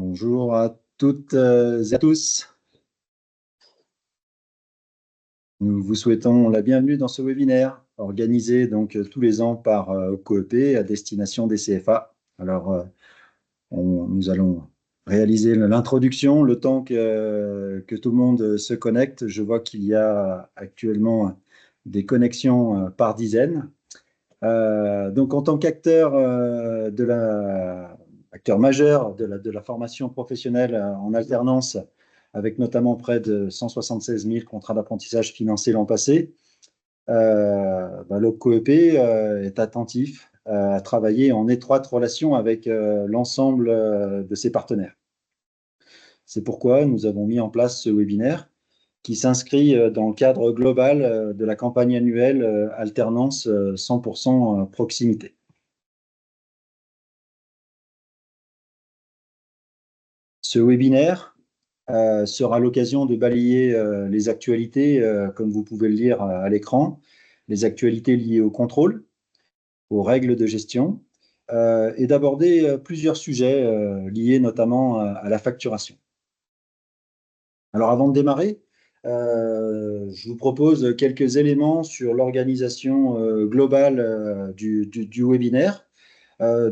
Bonjour à toutes et à tous. Nous vous souhaitons la bienvenue dans ce webinaire organisé donc tous les ans par Coop à destination des CFA. Alors, nous allons réaliser l'introduction le temps que tout le monde se connecte. Je vois qu'il y a actuellement des connexions par dizaines. Donc, en tant qu'acteur acteur majeur de la formation professionnelle en alternance, avec notamment près de 176 000 contrats d'apprentissage financés l'an passé, le COEP est attentif à travailler en étroite relation avec l'ensemble de ses partenaires. C'est pourquoi nous avons mis en place ce webinaire qui s'inscrit dans le cadre global de la campagne annuelle alternance 100% proximité. Ce webinaire sera l'occasion de balayer les actualités, comme vous pouvez le lire à l'écran, les actualités liées au contrôle, aux règles de gestion, et d'aborder plusieurs sujets liés notamment à la facturation. Alors avant de démarrer, je vous propose quelques éléments sur l'organisation globale du webinaire.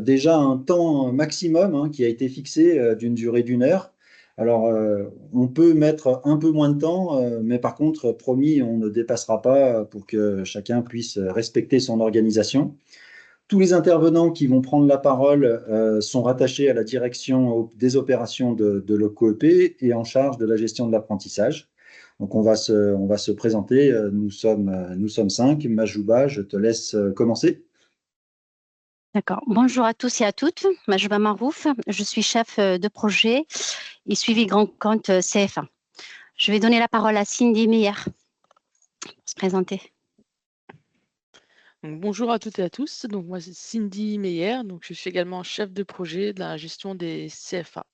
Déjà un temps maximum qui a été fixé d'une durée d'1 heure. Alors, on peut mettre un peu moins de temps, mais par contre, promis, on ne dépassera pas pour que chacun puisse respecter son organisation. Tous les intervenants qui vont prendre la parole sont rattachés à la direction des opérations de l'OCOEP et en charge de la gestion de l'apprentissage. Donc, on va se présenter. Nous sommes 5. Majouba, je te laisse commencer. D'accord. Bonjour à tous et à toutes. Majouba Marouf, je suis chef de projet et suivi grand compte CF1. Je vais donner la parole à Cindy Meyer pour se présenter. Donc, bonjour à toutes et à tous. Donc, moi, c'est Cindy Meyer. Donc, je suis également chef de projet de la gestion des CFA.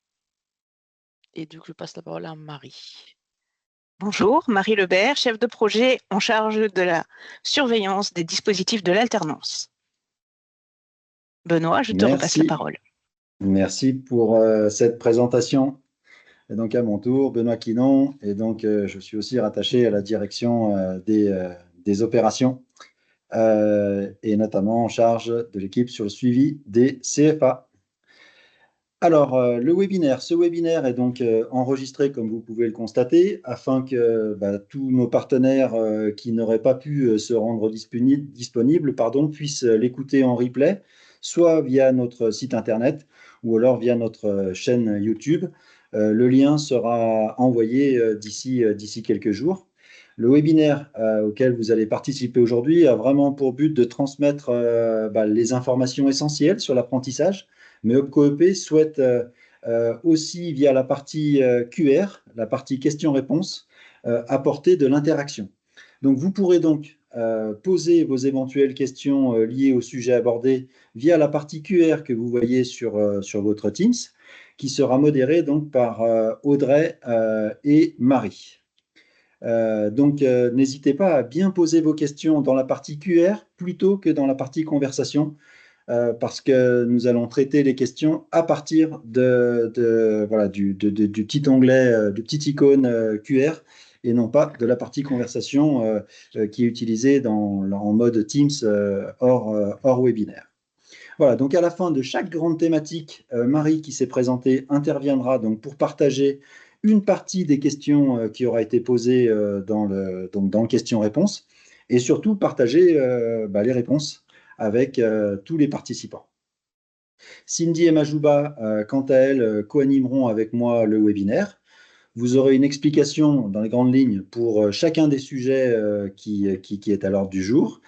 Et donc, je passe la parole à Marie. Bonjour, Marie Lebert, chef de projet en charge de la surveillance des dispositifs de l'alternance. Benoît, je te repasse la parole. Merci pour cette présentation. Et donc, à mon tour, Benoît Quinon. Et donc, je suis aussi rattaché à la direction des opérations et notamment en charge de l'équipe sur le suivi des CFA. Alors, ce webinaire est donc enregistré, comme vous pouvez le constater, afin que tous nos partenaires qui n'auraient pas pu se rendre disponibles puissent l'écouter en replay, soit via notre site internet ou alors via notre chaîne YouTube. Le lien sera envoyé d'ici quelques jours. Le webinaire auquel vous allez participer aujourd'hui a vraiment pour but de transmettre les informations essentielles sur l'apprentissage, mais COEP souhaite aussi, via la partie QR, la partie questions-réponses, apporter de l'interaction. Donc, vous pourrez donc poser vos éventuelles questions liées au sujet abordé via la partie QR que vous voyez sur votre Teams, qui sera modérée donc par Audrey et Marie. Donc, n'hésitez pas à bien poser vos questions dans la partie QR plutôt que dans la partie conversation, parce que nous allons traiter les questions à partir du petit onglet, du petit icône QR, et non pas de la partie conversation qui est utilisée en mode Teams hors webinaire. Voilà, donc à la fin de chaque grande thématique, Marie qui s'est présentée interviendra donc pour partager une partie des questions qui aura été posées dans le question-réponse, et surtout partager les réponses avec tous les participants. Cindy et Majouba, quant à elles, co-animeront avec moi le webinaire. Vous aurez une explication dans les grandes lignes pour chacun des sujets qui est à l'ordre du jour.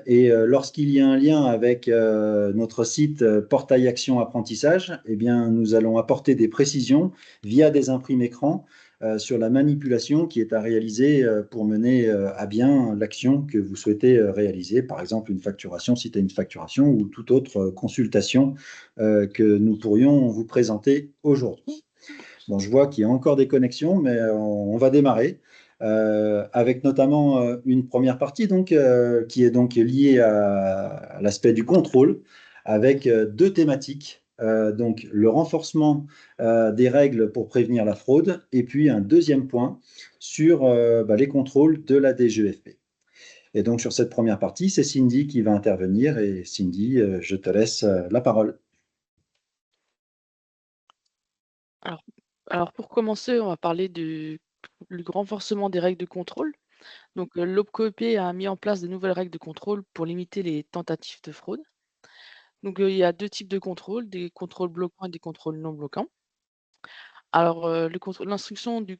Et lorsqu'il y a un lien avec notre site Portail Action Apprentissage, eh bien, nous allons apporter des précisions via des imprimes écrans sur la manipulation qui est à réaliser pour mener à bien l'action que vous souhaitez réaliser, par exemple une facturation, si tu as une facturation, ou toute autre consultation que nous pourrions vous présenter aujourd'hui. Bon, je vois qu'il y a encore des connexions, mais on va démarrer avec notamment une première partie qui est donc liée à l'aspect du contrôle, avec deux thématiques donc le renforcement des règles pour prévenir la fraude, et puis un deuxième point sur les contrôles de la DGEFP. Et donc sur cette première partie, c'est Cindy qui va intervenir, et Cindy, je te laisse la parole. Alors pour commencer, on va parler du renforcement des règles de contrôle. Donc l'OPCOEP a mis en place de nouvelles règles de contrôle pour limiter les tentatives de fraude. Donc il y a 2 types de contrôles, des contrôles bloquants et des contrôles non bloquants. Alors l'instruction du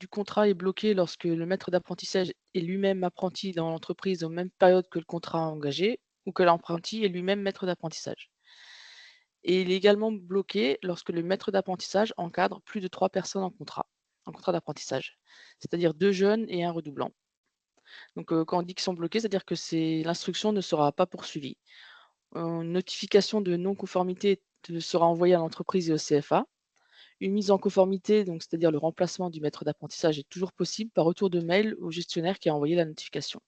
contrat est bloquée lorsque le maître d'apprentissage est lui-même apprenti dans l'entreprise aux mêmes périodes que le contrat engagé ou que l'apprenti est lui-même maître d'apprentissage. Et il est également bloqué lorsque le maître d'apprentissage encadre plus de 3 personnes en contrat d'apprentissage, c'est-à-dire 2 jeunes et un redoublant. Donc quand on dit qu'ils sont bloqués, c'est-à-dire que l'instruction ne sera pas poursuivie. Une notification de non-conformité sera envoyée à l'entreprise et au CFA. Une mise en conformité, donc c'est-à-dire le remplacement du maître d'apprentissage, est toujours possible par retour de mail au gestionnaire qui a envoyé la notification.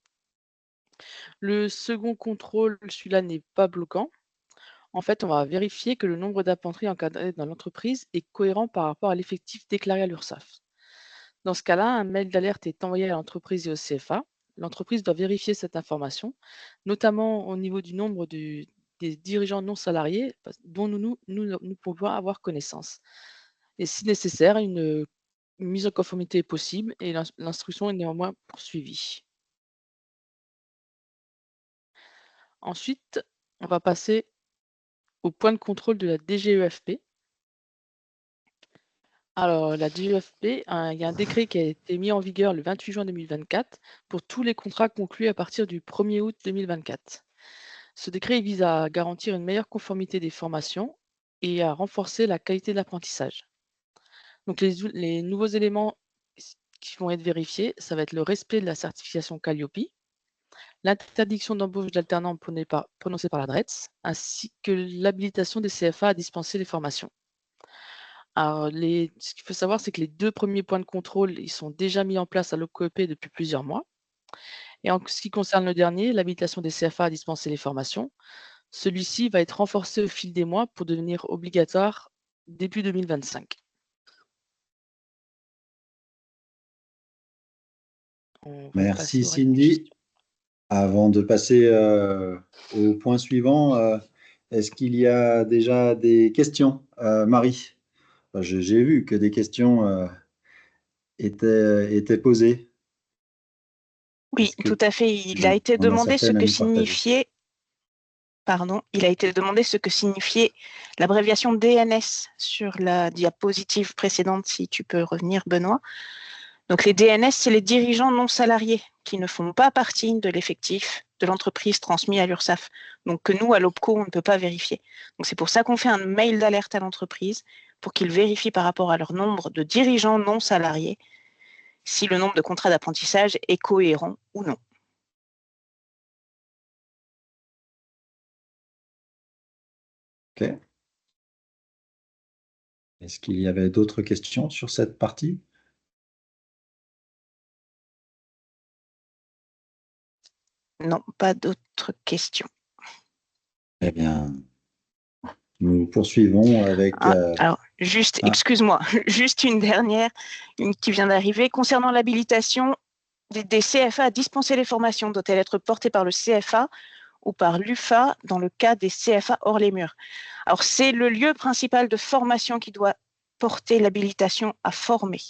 Le second contrôle, celui-là n'est pas bloquant. En fait, on va vérifier que le nombre d'apprentis encadrés dans l'entreprise est cohérent par rapport à l'effectif déclaré à l'URSSAF. Dans ce cas-là, un mail d'alerte est envoyé à l'entreprise et au CFA. L'entreprise doit vérifier cette information, notamment au niveau du nombre des dirigeants non salariés dont nous pouvons avoir connaissance. Et si nécessaire, une mise en conformité est possible et l'instruction est néanmoins poursuivie. Ensuite, on va passer au point de contrôle de la DGEFP. Alors, la DGEFP, il y a un décret qui a été mis en vigueur le 28 juin 2024 pour tous les contrats conclus à partir du 1er août 2024. Ce décret vise à garantir une meilleure conformité des formations et à renforcer la qualité de l'apprentissage. Donc, les nouveaux éléments qui vont être vérifiés, ça va être le respect de la certification Calliope, l'interdiction d'embauche d'alternants prononcée par la DRETS, ainsi que l'habilitation des CFA à dispenser les formations. Alors, ce qu'il faut savoir, c'est que les 2 premiers points de contrôle, ils sont déjà mis en place à l'OPCOEP depuis plusieurs mois. Et en ce qui concerne le dernier, l'habilitation des CFA à dispenser les formations, celui-ci va être renforcé au fil des mois pour devenir obligatoire début 2025. Merci Cindy. Avant de passer au point suivant, est-ce qu'il y a déjà des questions? Marie, j'ai vu que des questions étaient posées. Oui, tout à fait. Il a été demandé ce que signifiait, il a été demandé ce que signifiait l'abréviation DNS sur la diapositive précédente, si tu peux revenir, Benoît. Donc les DNS, c'est les dirigeants non salariés qui ne font pas partie de l'effectif de l'entreprise transmis à l'URSSAF. Donc que nous, à l'OPCO, on ne peut pas vérifier. Donc c'est pour ça qu'on fait un mail d'alerte à l'entreprise pour qu'ils vérifient par rapport à leur nombre de dirigeants non salariés si le nombre de contrats d'apprentissage est cohérent ou non. Ok. Est-ce qu'il y avait d'autres questions sur cette partie? Non, pas d'autres questions. Eh bien, nous poursuivons avec... Alors, juste, excuse-moi, juste une dernière, qui vient d'arriver. Concernant l'habilitation des CFA à dispenser les formations, doit-elle être portée par le CFA ou par l'UFA dans le cas des CFA hors les murs? Alors, c'est le lieu principal de formation qui doit porter l'habilitation à former.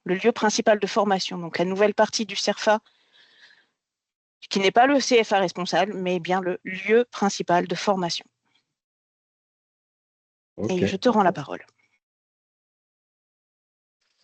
Le lieu principal de formation, donc la nouvelle partie du CERFA, qui n'est pas le CFA responsable, mais bien le lieu principal de formation. Okay. Et je te rends la parole.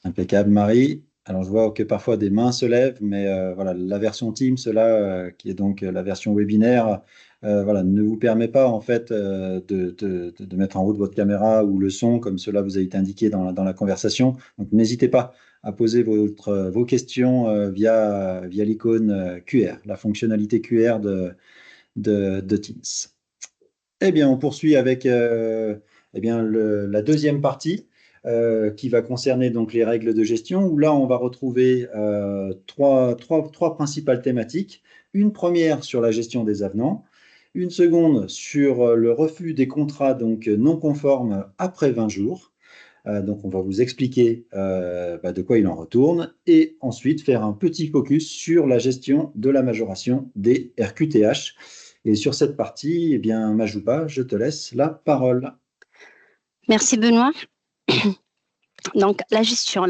Impeccable, Marie. Alors, je vois que parfois des mains se lèvent, mais voilà, la version Teams, qui est donc la version webinaire, voilà, ne vous permet pas en fait de mettre en route votre caméra ou le son, comme cela vous a été indiqué dans la conversation. Donc, n'hésitez pas à poser vos questions via l'icône QR, la fonctionnalité QR de Teams. Eh bien, on poursuit avec la deuxième partie. Qui va concerner donc les règles de gestion, où là on va retrouver trois principales thématiques. Une première sur la gestion des avenants, Une seconde sur le refus des contrats donc non conformes après 20 jours. Donc, on va vous expliquer de quoi il en retourne et ensuite faire un petit focus sur la gestion de la majoration des RQTH. Et sur cette partie, eh bien, Majouba, je te laisse la parole. Merci Benoît. Donc, la gestion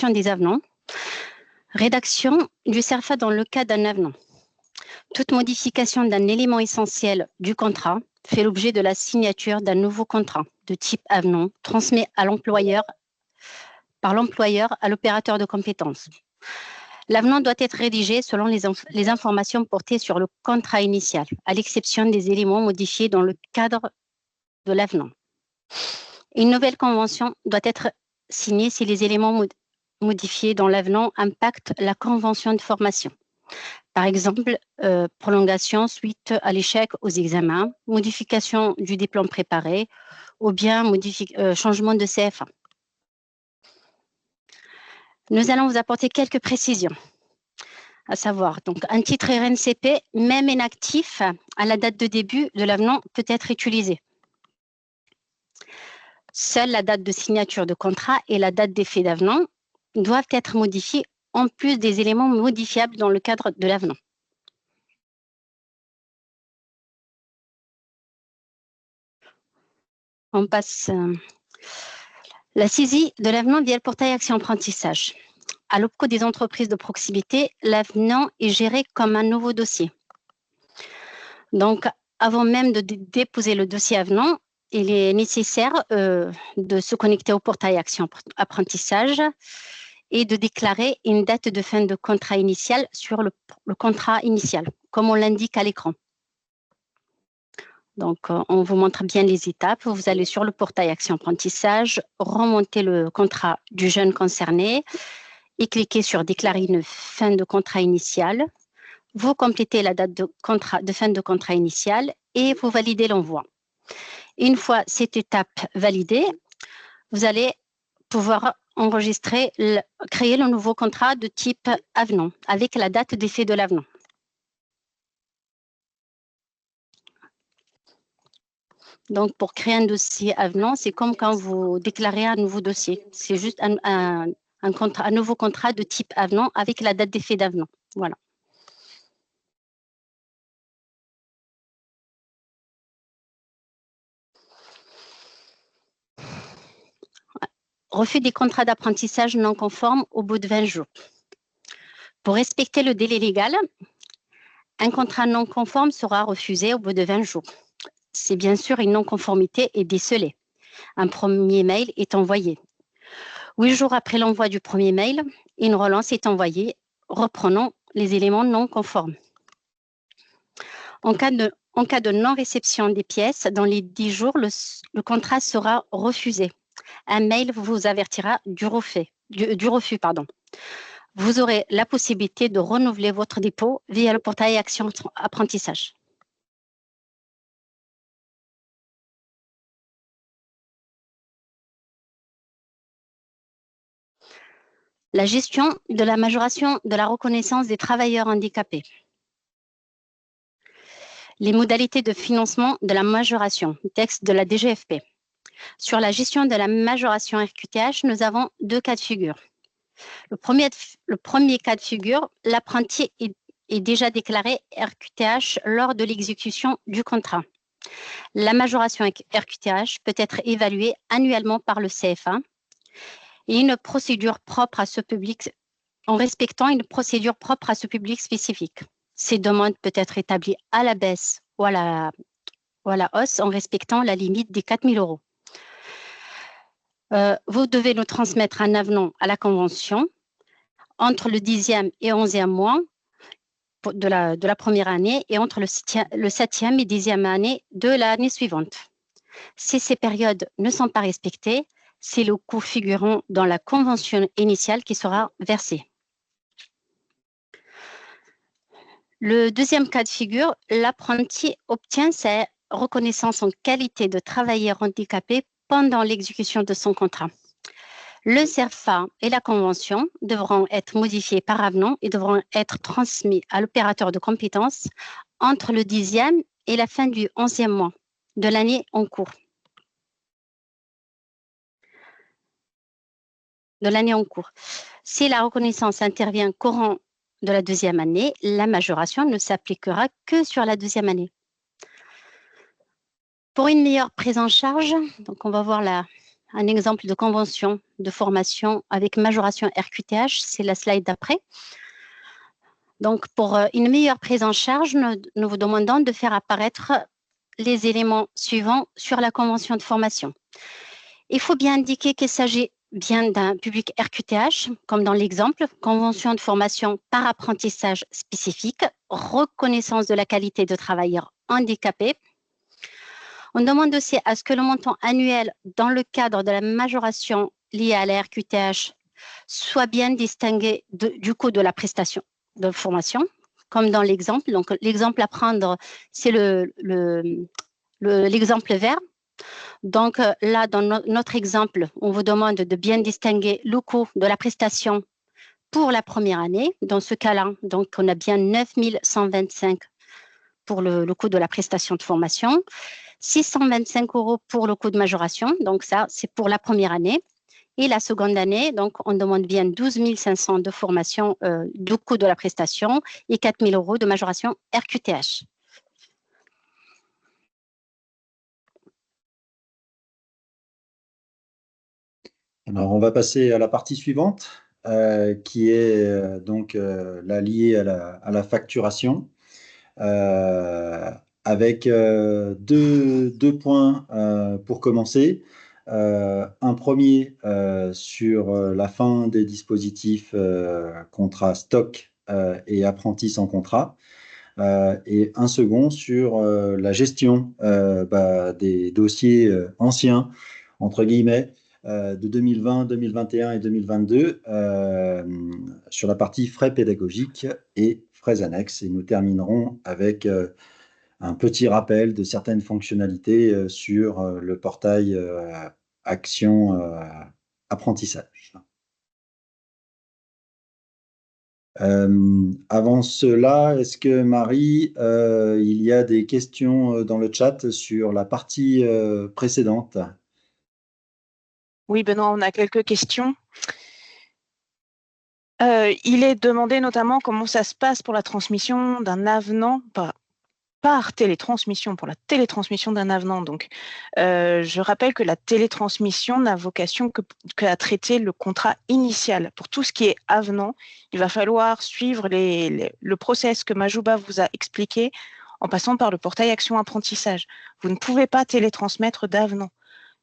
des avenants. Rédaction du CERFA dans le cas d'un avenant. Toute modification d'un élément essentiel du contrat fait l'objet de la signature d'un nouveau contrat de type avenant transmis à l'employeur par l'employeur à l'opérateur de compétences. L'avenant doit être rédigé selon les informations portées sur le contrat initial, à l'exception des éléments modifiés dans le cadre de l'avenant. Une nouvelle convention doit être signée si les éléments modifiés dans l'avenant impactent la convention de formation. Par exemple, prolongation suite à l'échec aux examens, modification du diplôme préparé ou bien changement de CFA. Nous allons vous apporter quelques précisions, à savoir, donc un titre RNCP, même inactif à la date de début de l'avenant, peut être utilisé. Seule la date de signature de contrat et la date d'effet d'avenant doivent être modifiées en plus des éléments modifiables dans le cadre de l'avenant. On passe la saisie de l'avenant via le portail Action Apprentissage. À l'OPCO des entreprises de proximité, l'avenant est géré comme un nouveau dossier. Donc, avant même de déposer le dossier avenant, il est nécessaire de se connecter au portail Action Apprentissage et de déclarer une date de fin de contrat initial sur le contrat initial, comme on l'indique à l'écran. Donc, on vous montre bien les étapes. Vous allez sur le portail Action Apprentissage, remonter le contrat du jeune concerné et cliquez sur « Déclarer une fin de contrat initial ». Vous complétez la date de fin de contrat initial et vous validez l'envoi. Une fois cette étape validée, vous allez pouvoir créer le nouveau contrat de type avenant avec la date d'effet de l'avenant. Donc, pour créer un dossier avenant, c'est comme quand vous déclarez un nouveau dossier. C'est juste un nouveau contrat de type avenant avec la date d'effet d'avenant. Voilà. Refus des contrats d'apprentissage non conformes au bout de 20 jours. Pour respecter le délai légal, un contrat non conforme sera refusé au bout de 20 jours. Si bien sûr une non-conformité est décelée. Un premier mail est envoyé. 8 jours après l'envoi du premier mail, une relance est envoyée, reprenant les éléments non conformes. En cas de non-réception des pièces, dans les 10 jours, le contrat sera refusé. Un mail vous avertira du refus. Vous aurez la possibilité de renouveler votre dépôt via le portail Action Apprentissage. La gestion de la majoration de la reconnaissance des travailleurs handicapés. Les modalités de financement de la majoration, texte de la DGFP. Sur la gestion de la majoration RQTH, nous avons 2 cas de figure. Le premier cas de figure, l'apprenti est déjà déclaré RQTH lors de l'exécution du contrat. La majoration RQTH peut être évaluée annuellement par le CFA et une procédure propre à ce public, en respectant une procédure propre à ce public spécifique. Ces demandes peuvent être établies à la baisse ou à la hausse en respectant la limite des 4 000 €. Vous devez nous transmettre un avenant à la convention entre le 10e et 11e mois de la première année et entre le 7e et 10e année de l'année suivante. Si ces périodes ne sont pas respectées, c'est le coût figurant dans la convention initiale qui sera versé. Le deuxième cas de figure, l'apprenti obtient sa reconnaissance en qualité de travailleur handicapé pendant l'exécution de son contrat. Le CERFA et la convention devront être modifiés par avenant et devront être transmis à l'opérateur de compétences entre le 10e et la fin du 11e mois de l'année en cours. Si la reconnaissance intervient courant de la 2e année, la majoration ne s'appliquera que sur la 2e année. Pour une meilleure prise en charge, donc on va voir un exemple de convention de formation avec majoration RQTH, c'est la slide d'après. Donc, pour une meilleure prise en charge, nous vous demandons de faire apparaître les éléments suivants sur la convention de formation. Il faut bien indiquer qu'il s'agit bien d'un public RQTH, comme dans l'exemple, convention de formation par apprentissage spécifique, reconnaissance de la qualité de travailleur handicapé. On demande aussi à ce que le montant annuel dans le cadre de la majoration liée à la RQTH soit bien distingué du coût de la prestation de formation, comme dans l'exemple. Donc, l'exemple à prendre, c'est l'exemple vert. Donc, là, dans notre exemple, on vous demande de bien distinguer le coût de la prestation pour la première année. Dans ce cas-là, donc, on a bien 9 125 pour le coût de la prestation de formation, 625 € pour le coût de majoration. Donc, ça, c'est pour la première année. Et la seconde année, donc, on demande bien 12 500 de formation du coût de la prestation et 4 000 € de majoration RQTH. Alors, on va passer à la partie suivante, qui est donc la liée à la facturation, avec deux points pour commencer. Un premier sur la fin des dispositifs contrat stock et apprentis sans contrat, et un second sur la gestion des dossiers anciens, entre guillemets, de 2020, 2021 et 2022 sur la partie frais pédagogiques et frais annexes. Et nous terminerons avec un petit rappel de certaines fonctionnalités sur le portail Action Apprentissage. Avant cela, est-ce que Marie, il y a des questions dans le chat sur la partie précédente? Oui, Benoît, on a quelques questions. Il est demandé notamment comment ça se passe pour la transmission d'un avenant par télétransmission, pour la télétransmission d'un avenant. Donc, je rappelle que la télétransmission n'a vocation qu'à traiter le contrat initial. Pour tout ce qui est avenant, il va falloir suivre le process que Majouba vous a expliqué en passant par le portail Action Apprentissage. Vous ne pouvez pas télétransmettre d'avenant,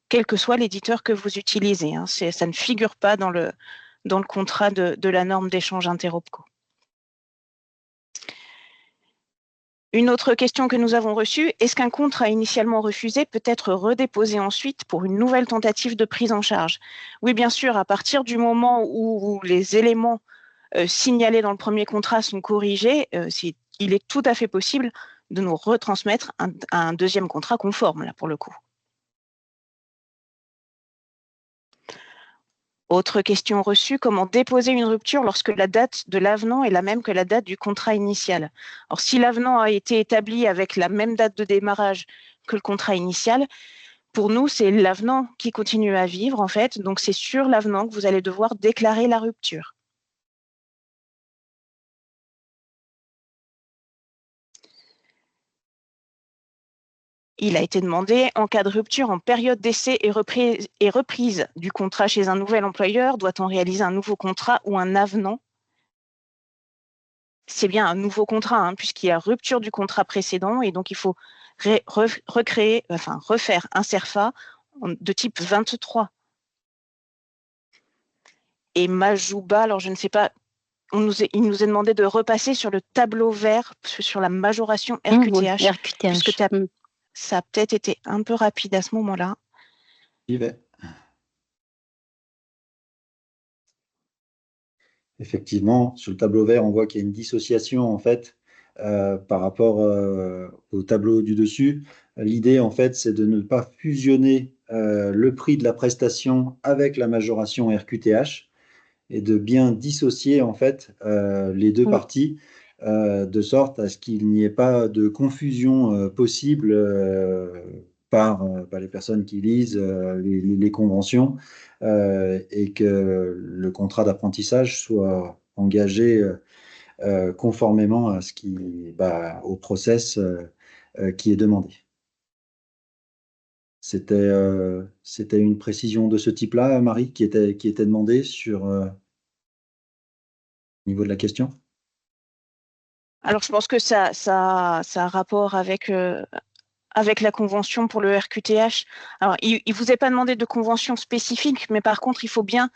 quel que soit l'éditeur que vous utilisez. Hein. Ça ne figure pas dans le contrat de la norme d'échange interopco. Une autre question que nous avons reçue, est-ce qu'un contrat initialement refusé peut être redéposé ensuite pour une nouvelle tentative de prise en charge? Oui, bien sûr, à partir du moment où les éléments signalés dans le premier contrat sont corrigés, il est tout à fait possible de nous retransmettre un deuxième contrat conforme, là, pour le coup. Autre question reçue, comment déposer une rupture lorsque la date de l'avenant est la même que la date du contrat initial? Alors, si l'avenant a été établi avec la même date de démarrage que le contrat initial, pour nous, c'est l'avenant qui continue à vivre, en fait. Donc, c'est sur l'avenant que vous allez devoir déclarer la rupture. Il a été demandé, en cas de rupture en période d'essai et reprise du contrat chez un nouvel employeur, doit-on réaliser un nouveau contrat ou un avenant? C'est bien un nouveau contrat, hein, puisqu'il y a rupture du contrat précédent, et donc il faut refaire un CERFA de type 23. Et Majouba, alors je ne sais pas, il nous est demandé de repasser sur le tableau vert, sur la majoration RQTH, puisque ça a peut-être été un peu rapide à ce moment-là. J'y vais. Effectivement, sur le tableau vert, on voit qu'il y a une dissociation en fait par rapport au tableau du dessus. L'idée en fait, c'est de ne pas fusionner le prix de la prestation avec la majoration RQTH et de bien dissocier en fait les deux parties de sorte à ce qu'il n'y ait pas de confusion possible par les personnes qui lisent les conventions et que le contrat d'apprentissage soit engagé conformément à au process qui est demandé. C'était une précision de ce type-là, Marie, qui était demandée sur au niveau de la question? Alors, je pense que ça a rapport avec la convention pour le RQTH. Alors, il ne vous est pas demandé de convention spécifique, mais par contre, il faut bien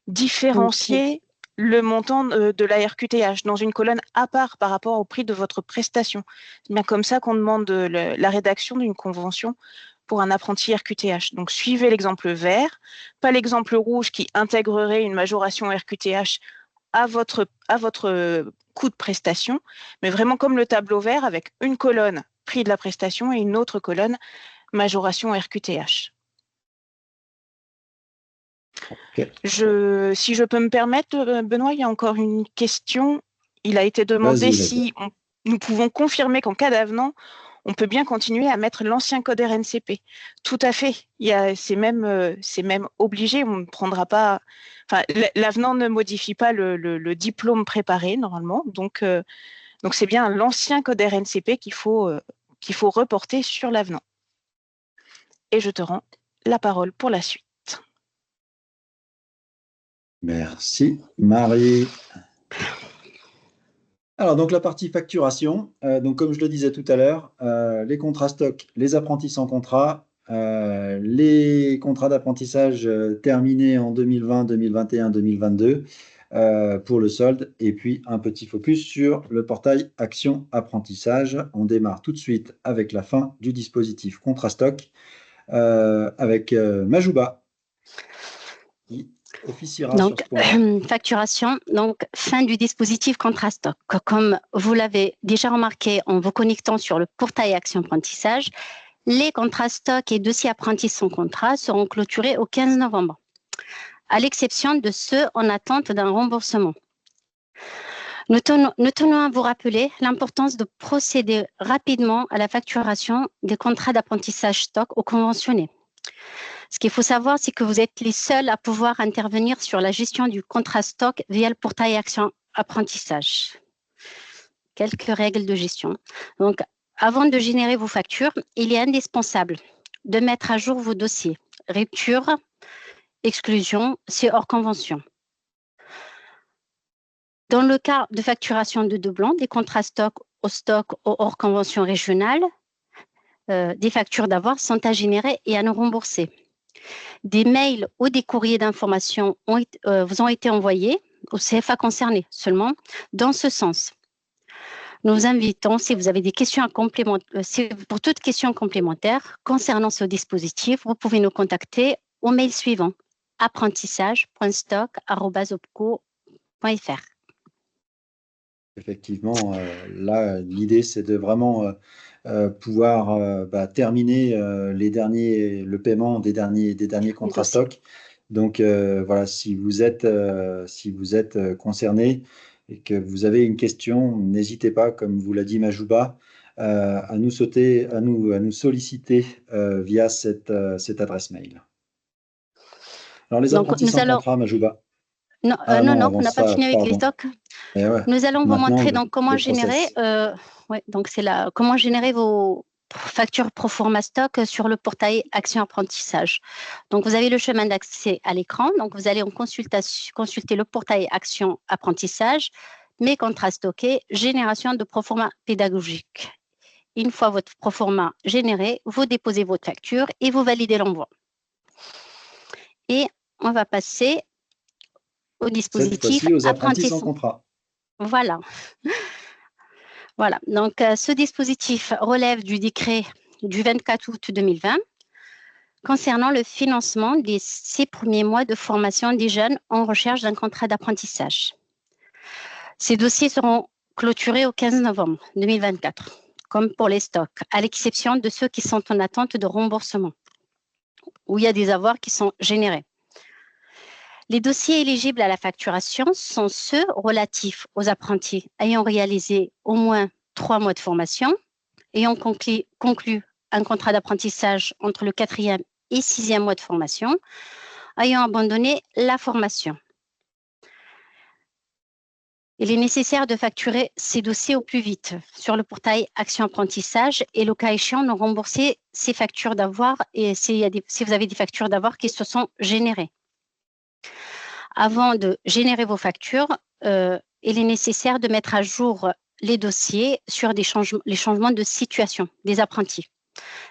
différencier le montant de la RQTH dans une colonne à part par rapport au prix de votre prestation. C'est bien comme ça qu'on demande la rédaction d'une convention pour un apprenti RQTH. Donc, suivez l'exemple vert, pas l'exemple rouge qui intégrerait une majoration RQTH à votre coût de prestation, mais vraiment comme le tableau vert avec une colonne prix de la prestation et une autre colonne majoration RQTH. Okay. Si je peux me permettre, Benoît, il y a encore une question. Il a été demandé si nous pouvons confirmer qu'en cas d'avenant, on peut bien continuer à mettre l'ancien code RNCP. Tout à fait. C'est même obligé. On ne prendra pas. Enfin, l'avenant ne modifie pas le diplôme préparé normalement. Donc c'est bien l'ancien code RNCP qu'il faut reporter sur l'avenant. Et je te rends la parole pour la suite. Merci, Marie. Alors, donc la partie facturation, donc comme je le disais tout à l'heure, les contrats stock, les apprentis sans contrat, les contrats d'apprentissage terminés en 2020, 2021, 2022 pour le solde, et puis un petit focus sur le portail Action Apprentissage. On démarre tout de suite avec la fin du dispositif contrat stock avec Majouba. Donc, facturation, donc fin du dispositif contrat stock. Comme vous l'avez déjà remarqué en vous connectant sur le portail Action Apprentissage, les contrats stock et dossiers apprentis sans contrat seront clôturés au 15 novembre, à l'exception de ceux en attente d'un remboursement. Nous tenons à vous rappeler l'importance de procéder rapidement à la facturation des contrats d'apprentissage stock aux conventionnés. Ce qu'il faut savoir, c'est que vous êtes les seuls à pouvoir intervenir sur la gestion du contrat stock via le portail Action Apprentissage. Quelques règles de gestion. Donc, avant de générer vos factures, il est indispensable de mettre à jour vos dossiers. Rupture, exclusion, c'est hors convention. Dans le cas de facturation de doublons, des contrats stock ou hors convention régionale, des factures d'avoir sont à générer et à nous rembourser. Des mails ou des courriers d'information vous ont été envoyés au CFA concerné seulement dans ce sens. Nous vous invitons, si vous avez des questions pour toute question complémentaire concernant ce dispositif, vous pouvez nous contacter au mail suivant apprentissage.stock@opco.fr. Effectivement, là, l'idée, c'est de vraiment pouvoir terminer le paiement des derniers contrats stock. Donc, voilà, si vous êtes concerné et que vous avez une question, n'hésitez pas, comme vous l'a dit Majouba, à nous solliciter via cette adresse mail. Alors, les apprentis sans contrat, Majouba. Non, on n'a pas fini avec les stocks. Ouais. Nous allons vous montrer donc comment générer, comment générer vos factures pro forma stock sur le portail Action Apprentissage. Donc, vous avez le chemin d'accès à l'écran. Donc, vous allez consulter le portail Action Apprentissage, mes contrats stockés, génération de pro forma pédagogique. Une fois votre pro forma généré, vous déposez votre facture et vous validez l'envoi. Et on va passer au dispositif aux apprentis sans contrat. Voilà. Voilà. Donc, ce dispositif relève du décret du 24 août 2020 concernant le financement des 6 premiers mois de formation des jeunes en recherche d'un contrat d'apprentissage. Ces dossiers seront clôturés au 15 novembre 2024, comme pour les stocks, à l'exception de ceux qui sont en attente de remboursement, où il y a des avoirs qui sont générés. Les dossiers éligibles à la facturation sont ceux relatifs aux apprentis ayant réalisé au moins 3 mois de formation, ayant conclu un contrat d'apprentissage entre le 4e et 6e mois de formation, ayant abandonné la formation. Il est nécessaire de facturer ces dossiers au plus vite sur le portail Action Apprentissage et, le cas échéant, de rembourser ces factures d'avoir et si vous avez des factures d'avoir qui se sont générées. Avant de générer vos factures, il est nécessaire de mettre à jour les dossiers sur les changements de situation des apprentis.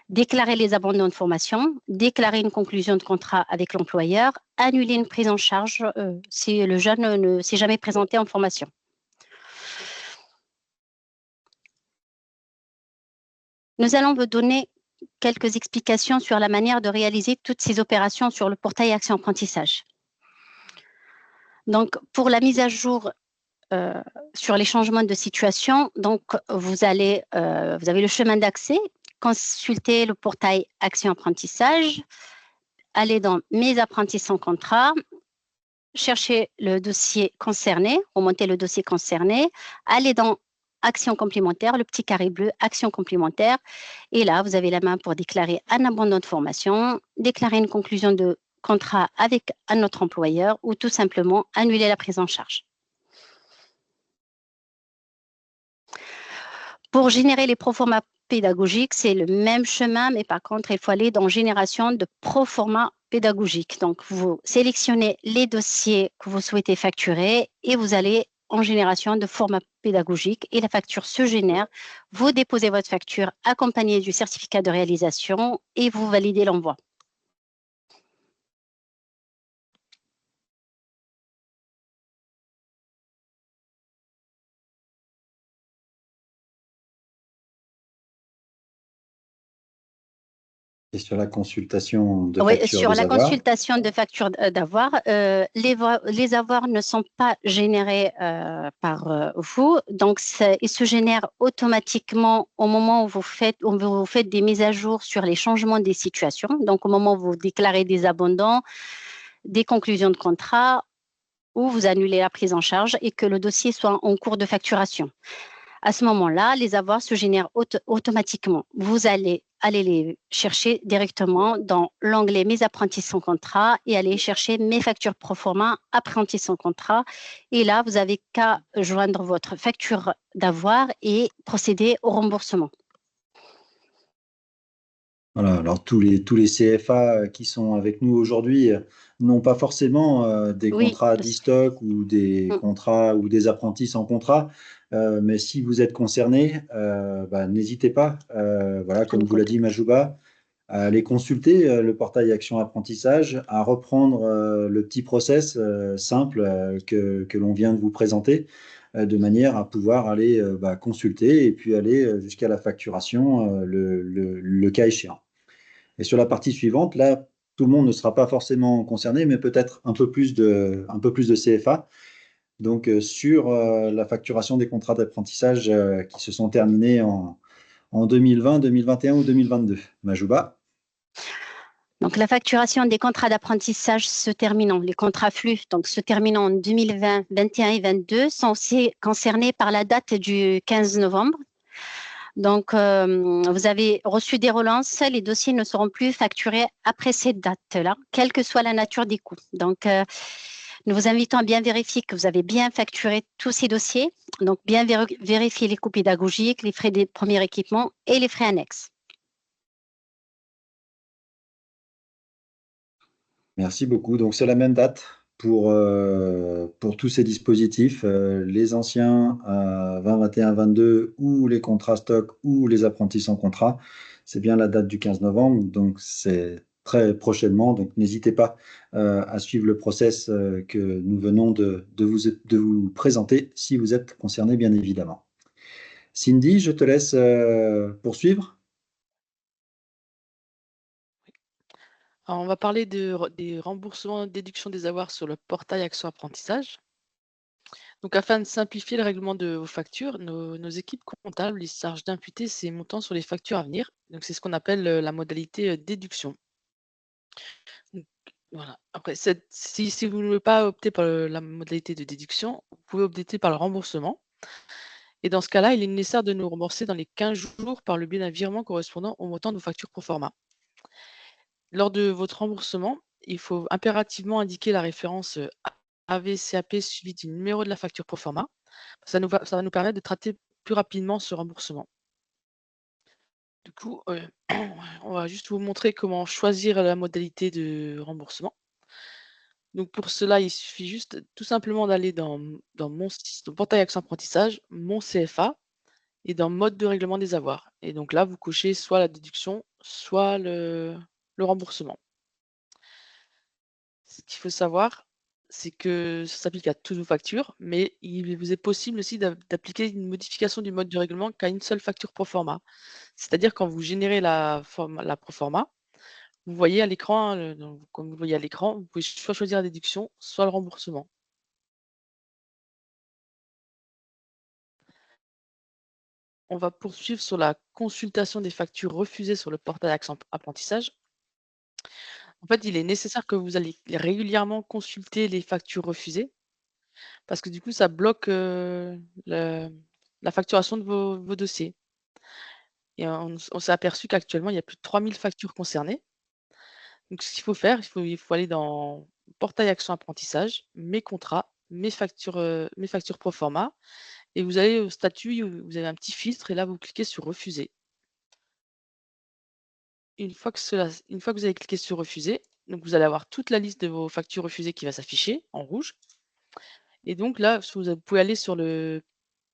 Déclarer les abandons de formation, déclarer une conclusion de contrat avec l'employeur, annuler une prise en charge si le jeune ne s'est jamais présenté en formation. Nous allons vous donner quelques explications sur la manière de réaliser toutes ces opérations sur le portail Action Apprentissage. Donc, pour la mise à jour sur les changements de situation, donc vous avez le chemin d'accès, consultez le portail Action Apprentissage, allez dans Mes apprentis sans contrat, cherchez le dossier concerné, remontez le dossier concerné, allez dans Action complémentaire, le petit carré bleu, Action complémentaire, et là, vous avez la main pour déclarer un abandon de formation, déclarer une conclusion de contrat avec un autre employeur ou tout simplement annuler la prise en charge. Pour générer les proformas pédagogiques, c'est le même chemin, mais par contre, il faut aller dans Génération de proforma pédagogiques. Donc, vous sélectionnez les dossiers que vous souhaitez facturer et vous allez en Génération de format pédagogique et la facture se génère. Vous déposez votre facture accompagnée du certificat de réalisation et vous validez l'envoi. Et sur la consultation de Oui, facture sur des la avoirs. consultation de facture d'avoir, les avoirs ne sont pas générés par vous, donc ils se génèrent automatiquement au moment où vous faites des mises à jour sur les changements des situations, donc au moment où vous déclarez des abandons, des conclusions de contrat, ou vous annulez la prise en charge et que le dossier soit en cours de facturation. À ce moment-là, les avoirs se génèrent automatiquement. Vous allez les chercher directement dans l'onglet Mes apprentis sans contrat et aller chercher Mes factures proforma apprentis sans contrat. Et là, vous n'avez qu'à joindre votre facture d'avoir et procéder au remboursement. Voilà, alors tous les CFA qui sont avec nous aujourd'hui n'ont pas forcément des contrats d'e-stock ou des contrats ou des apprentis sans contrat, mais si vous êtes concerné, n'hésitez pas, voilà, comme vous l'a dit Majouba, à aller consulter le portail Action Apprentissage, à reprendre le petit process simple que l'on vient de vous présenter, de manière à pouvoir aller consulter et puis aller jusqu'à la facturation le cas échéant. Et sur la partie suivante, là, tout le monde ne sera pas forcément concerné, mais peut-être un peu plus de CFA. Donc, sur la facturation des contrats d'apprentissage qui se sont terminés en 2020, 2021 ou 2022. Majouba. Donc, la facturation des contrats d'apprentissage se terminant, les contrats flux, donc se terminant en 2020, 2021 et 2022, sont aussi concernés par la date du 15 novembre. Donc, vous avez reçu des relances, les dossiers ne seront plus facturés après cette date-là, quelle que soit la nature des coûts. Donc, nous vous invitons à bien vérifier que vous avez bien facturé tous ces dossiers, donc bien vérifier les coûts pédagogiques, les frais des premiers équipements et les frais annexes. Merci beaucoup. Donc, c'est la même date pour tous ces dispositifs, les anciens 2021-22 ou les contrats stock ou les apprentis sans contrat. C'est bien la date du 15 novembre, donc c'est très prochainement. Donc, n'hésitez pas à suivre le process que nous venons de vous présenter si vous êtes concerné, bien évidemment. Cindy, je te laisse poursuivre. Alors, on va parler des remboursements, déduction des avoirs sur le portail Action Apprentissage. Donc, afin de simplifier le règlement de vos factures, nos équipes comptables ils se chargent d'imputer ces montants sur les factures à venir. Donc, c'est ce qu'on appelle la modalité déduction. Donc, Voilà. Après, si vous ne voulez pas opter par la modalité de déduction, vous pouvez opter par le remboursement. Et dans ce cas-là, il est nécessaire de nous rembourser dans les 15 jours par le biais d'un virement correspondant au montant de vos factures pro forma. Lors de votre remboursement, il faut impérativement indiquer la référence AVCAP suivie du numéro de la facture pro forma. Ça va nous permettre de traiter plus rapidement ce remboursement. Du coup, on va juste vous montrer comment choisir la modalité de remboursement. Donc pour cela, il suffit juste tout simplement d'aller dans mon portail Action Apprentissage, mon CFA, et dans mode de règlement des avoirs. Et donc là, vous cochez soit la déduction, soit le remboursement. Ce qu'il faut savoir, c'est que ça s'applique à toutes vos factures, mais il vous est possible aussi d'appliquer une modification du mode de règlement qu'à une seule facture pro forma. C'est-à-dire quand vous générez la pro forma, vous voyez à l'écran, hein, comme vous le voyez à l'écran, vous pouvez soit choisir la déduction, soit le remboursement. On va poursuivre sur la consultation des factures refusées sur le portail Action Apprentissage. En fait, il est nécessaire que vous allez régulièrement consulter les factures refusées parce que du coup, ça bloque la facturation de vos dossiers. Et on s'est aperçu qu'actuellement, il y a plus de 3000 factures concernées. Donc, ce qu'il faut faire, il faut aller dans Portail Action Apprentissage, Mes contrats, mes factures pro forma, et vous allez au statut, vous avez un petit filtre, et là, vous cliquez sur Refuser. Une fois que vous avez cliqué sur Refuser, donc vous allez avoir toute la liste de vos factures refusées qui va s'afficher en rouge. Et donc là, vous pouvez aller sur le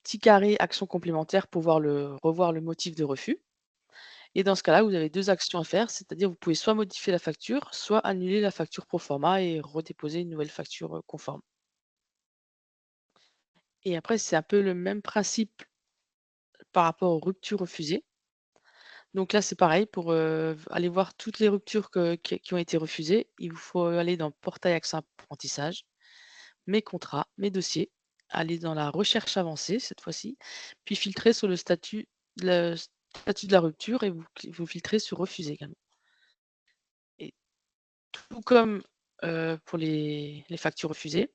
petit carré action complémentaire pour revoir le motif de refus. Et dans ce cas-là, vous avez 2 actions à faire, c'est-à-dire vous pouvez soit modifier la facture, soit annuler la facture pro forma et redéposer une nouvelle facture conforme. Et après, c'est un peu le même principe par rapport aux ruptures refusées. Donc là, c'est pareil, pour aller voir toutes les ruptures qui ont été refusées, il vous faut aller dans Portail Action Apprentissage, Mes contrats, mes dossiers, aller dans la recherche avancée cette fois-ci, puis filtrer sur le statut de la rupture et vous filtrez sur Refuser également. Et tout comme pour les factures refusées,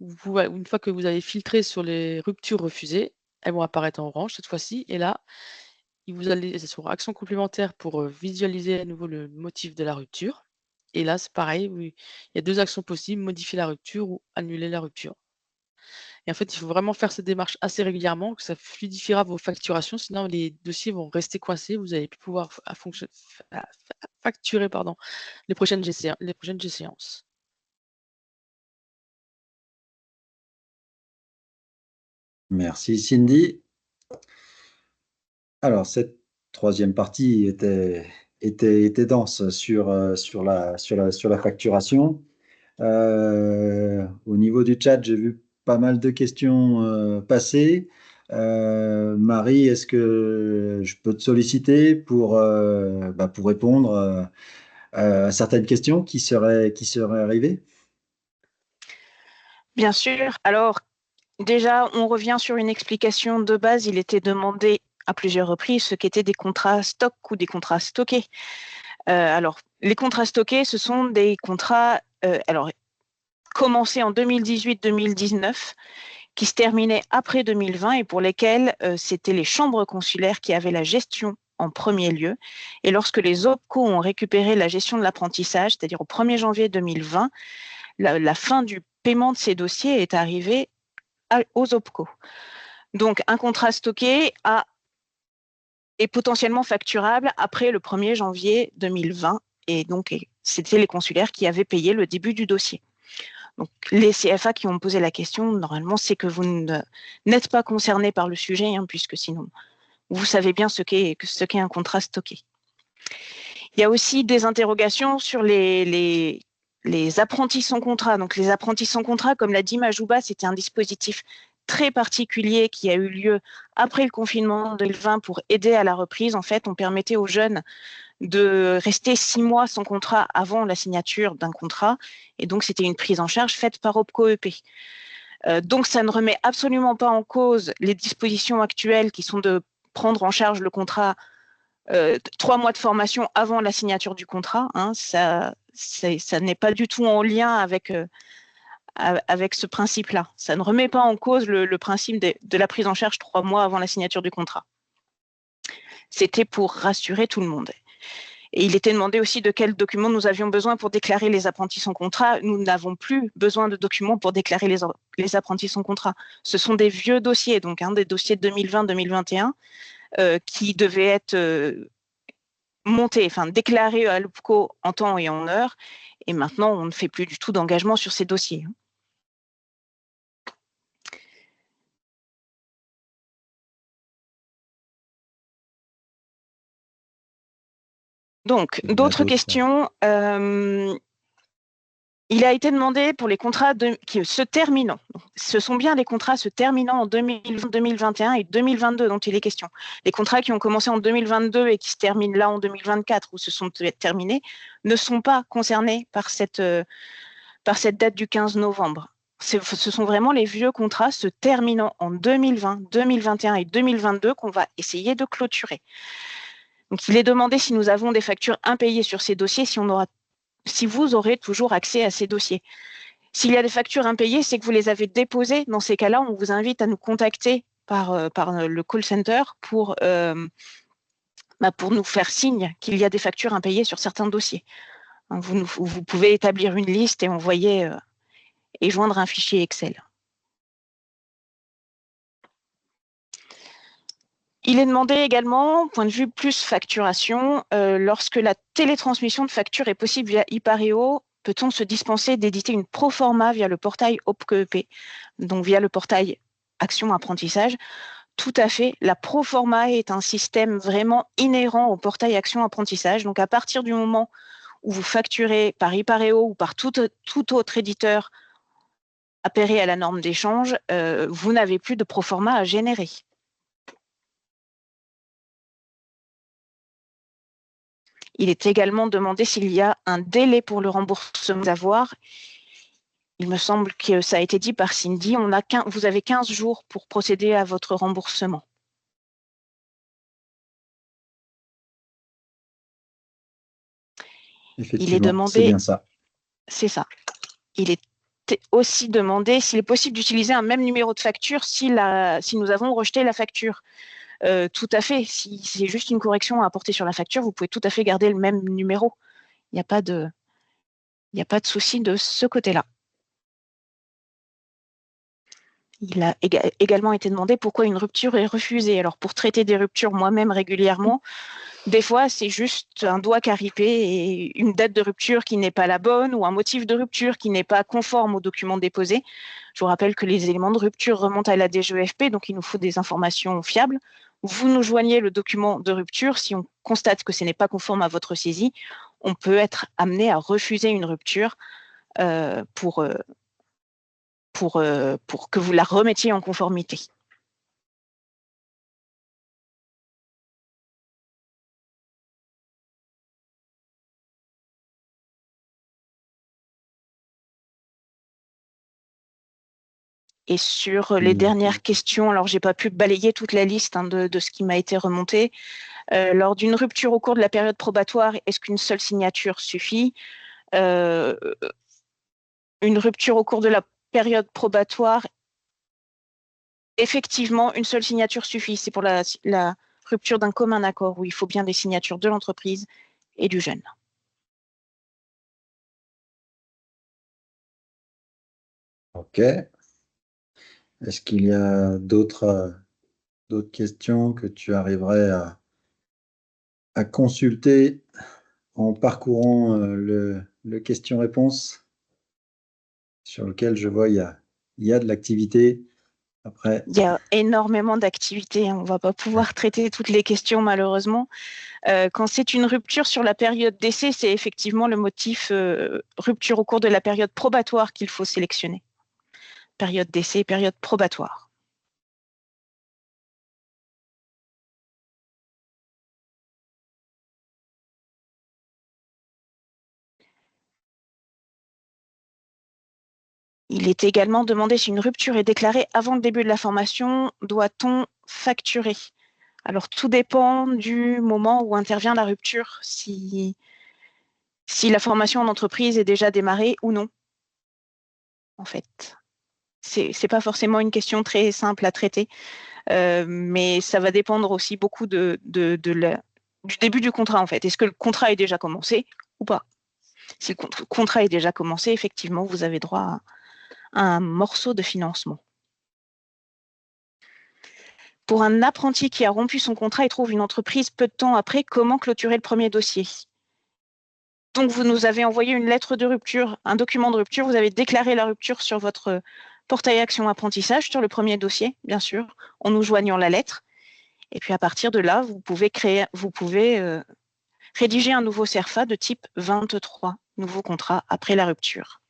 une fois que vous avez filtré sur les ruptures refusées, elles vont apparaître en orange cette fois-ci. Et là, vous allez sur Action complémentaire pour visualiser à nouveau le motif de la rupture. Et là, c'est pareil, oui, il y a 2 actions possibles, modifier la rupture ou annuler la rupture. Et en fait, il faut vraiment faire cette démarche assez régulièrement, que ça fluidifiera vos facturations, sinon les dossiers vont rester coincés, vous n'allez plus pouvoir facturer les prochaines échéances. Merci Cindy. Alors, cette troisième partie était dense sur la facturation. Au niveau du chat, j'ai vu pas mal de questions passer. Marie, est-ce que je peux te solliciter pour répondre à certaines questions qui seraient arrivées? Bien sûr. Alors, déjà, on revient sur une explication de base. Il était demandé à plusieurs reprises ce qu'étaient des contrats stock ou des contrats stockés. Alors, les contrats stockés, ce sont des contrats commencés en 2018-2019, qui se terminaient après 2020 et pour lesquels c'était les chambres consulaires qui avaient la gestion en premier lieu. Et lorsque les OPCO ont récupéré la gestion de l'apprentissage, c'est-à-dire au 1er janvier 2020, la fin du paiement de ces dossiers est arrivée aux OPCO. Donc, un contrat stocké est potentiellement facturable après le 1er janvier 2020. Et donc, c'était les consulaires qui avaient payé le début du dossier. Donc, les CFA qui ont posé la question, normalement, c'est que vous n'êtes pas concernés par le sujet, puisque sinon, vous savez bien ce qu'est un contrat stocké. Il y a aussi des interrogations sur les apprentis sans contrat. Donc, les apprentis sans contrat, comme l'a dit Majouba, c'était un dispositif très particulier qui a eu lieu après le confinement 2020 pour aider à la reprise. En fait, on permettait aux jeunes de rester 6 mois sans contrat avant la signature d'un contrat. Et donc, c'était une prise en charge faite par OPCO-EP. Donc, ça ne remet absolument pas en cause les dispositions actuelles qui sont de prendre en charge le contrat 3 mois de formation avant la signature du contrat. Ça ça n'est pas du tout en lien avec ce principe-là. Ça ne remet pas en cause le principe de la prise en charge 3 mois avant la signature du contrat. C'était pour rassurer tout le monde. Et il était demandé aussi de quels documents nous avions besoin pour déclarer les apprentis sans contrat. Nous n'avons plus besoin de documents pour déclarer les apprentis sans contrat. Ce sont des vieux dossiers, donc des dossiers de 2020-2021 qui devaient être montés, déclarés à l'OPCO en temps et en heure. Et maintenant, on ne fait plus du tout d'engagement sur ces dossiers. Donc, d'autres questions. Il a été demandé pour les contrats qui se terminant. Ce sont bien les contrats se terminant en 2021 et 2022 dont il est question. Les contrats qui ont commencé en 2022 et qui se terminent là en 2024 ou se sont terminés ne sont pas concernés par cette date du 15 novembre. Ce sont vraiment les vieux contrats se terminant en 2020, 2021 et 2022 qu'on va essayer de clôturer. Donc, il est demandé si nous avons des factures impayées sur ces dossiers, si vous aurez toujours accès à ces dossiers. S'il y a des factures impayées, c'est que vous les avez déposées. Dans ces cas-là, on vous invite à nous contacter par le call center pour nous faire signe qu'il y a des factures impayées sur certains dossiers. Vous pouvez établir une liste et envoyer et joindre un fichier Excel. Il est demandé également, point de vue plus facturation, lorsque la télétransmission de factures est possible via Ipareo, peut-on se dispenser d'éditer une proforma via le portail OPCOEP, donc via le portail Action Apprentissage? Tout à fait. La proforma est un système vraiment inhérent au portail Action Apprentissage. Donc, à partir du moment où vous facturez par Ipareo ou par tout autre éditeur appairé à la norme d'échange, vous n'avez plus de proforma à générer. Il est également demandé s'il y a un délai pour le remboursement d'avoir. Il me semble que ça a été dit par Cindy, vous avez 15 jours pour procéder à votre remboursement. Effectivement, c'est bien ça. C'est ça. Il est aussi demandé s'il est possible d'utiliser un même numéro de facture si nous avons rejeté la facture. Tout à fait. Si c'est juste une correction à apporter sur la facture, vous pouvez tout à fait garder le même numéro. Il n'y a pas de souci de ce côté-là. Il a également été demandé pourquoi une rupture est refusée. Alors, pour traiter des ruptures moi-même régulièrement, des fois, c'est juste un doigt caripé et une date de rupture qui n'est pas la bonne ou un motif de rupture qui n'est pas conforme au document déposé. Je vous rappelle que les éléments de rupture remontent à la DGEFP, donc il nous faut des informations fiables. Vous nous joignez le document de rupture. Si on constate que ce n'est pas conforme à votre saisie, on peut être amené à refuser une rupture pour que vous la remettiez en conformité. Et sur les dernières questions, alors je n'ai pas pu balayer toute la liste de ce qui m'a été remonté. Lors d'une rupture au cours de la période probatoire, est-ce qu'une seule signature suffit? Une rupture au cours de la période probatoire, effectivement, une seule signature suffit. C'est pour la rupture d'un commun accord où il faut bien des signatures de l'entreprise et du jeune. OK. Est-ce qu'il y a d'autres questions que tu arriverais à consulter en parcourant le question-réponse sur lequel je vois il y a de l'activité? Après. Il y a énormément d'activités. On ne va pas pouvoir traiter toutes les questions, malheureusement. Quand c'est une rupture sur la période d'essai, c'est effectivement le motif rupture au cours de la période probatoire qu'il faut sélectionner. Période d'essai, période probatoire. Il est également demandé si une rupture est déclarée avant le début de la formation, doit-on facturer? Alors, tout dépend du moment où intervient la rupture. Si si la formation en entreprise est déjà démarrée ou non, en fait. C'est pas forcément une question très simple à traiter, mais ça va dépendre aussi beaucoup du début du contrat, en fait. Est-ce que le contrat est déjà commencé ou pas? Si le contrat est déjà commencé, effectivement, vous avez droit à un morceau de financement. Pour un apprenti qui a rompu son contrat et trouve une entreprise peu de temps après, comment clôturer le premier dossier? Donc, vous nous avez envoyé une lettre de rupture, un document de rupture. Vous avez déclaré la rupture sur votre portail Action Apprentissage, sur le premier dossier, bien sûr, en nous joignant la lettre. Et puis, à partir de là, vous pouvez rédiger un nouveau CERFA de type 23, nouveau contrat après la rupture.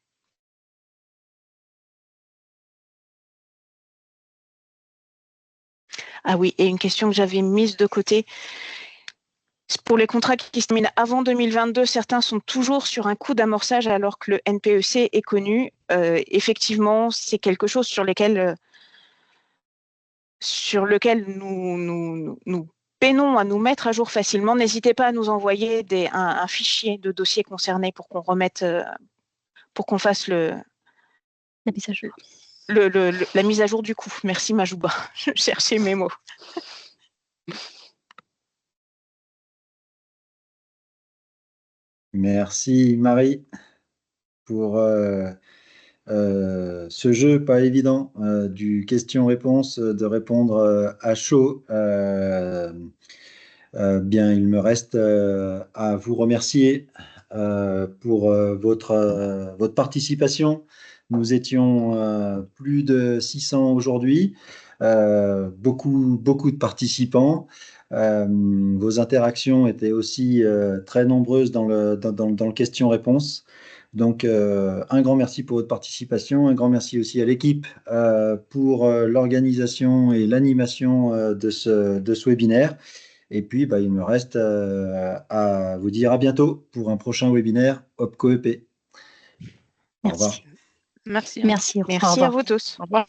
Ah oui, et une question que j'avais mise de côté. Pour les contrats qui se terminent avant 2022, certains sont toujours sur un coût d'amorçage alors que le NPEC est connu. Effectivement, c'est quelque chose sur lequel nous peinons à nous mettre à jour facilement. N'hésitez pas à nous envoyer un fichier de dossiers concernés pour qu'on remette, pour qu'on fasse la mise à jour. La mise à jour du coût. Merci Majouba, je cherchais mes mots. Merci Marie pour ce jeu pas évident du question-réponse, de répondre à chaud. Bien, il me reste à vous remercier pour votre participation. Nous étions plus de 600 aujourd'hui, beaucoup de participants. Vos interactions étaient aussi très nombreuses dans le question-réponse. Donc, un grand merci pour votre participation, un grand merci aussi à l'équipe pour l'organisation et l'animation de ce webinaire. Et puis, il me reste à vous dire à bientôt pour un prochain webinaire OPCO EP. Au revoir. Merci. Merci. Merci à vous tous. Au revoir.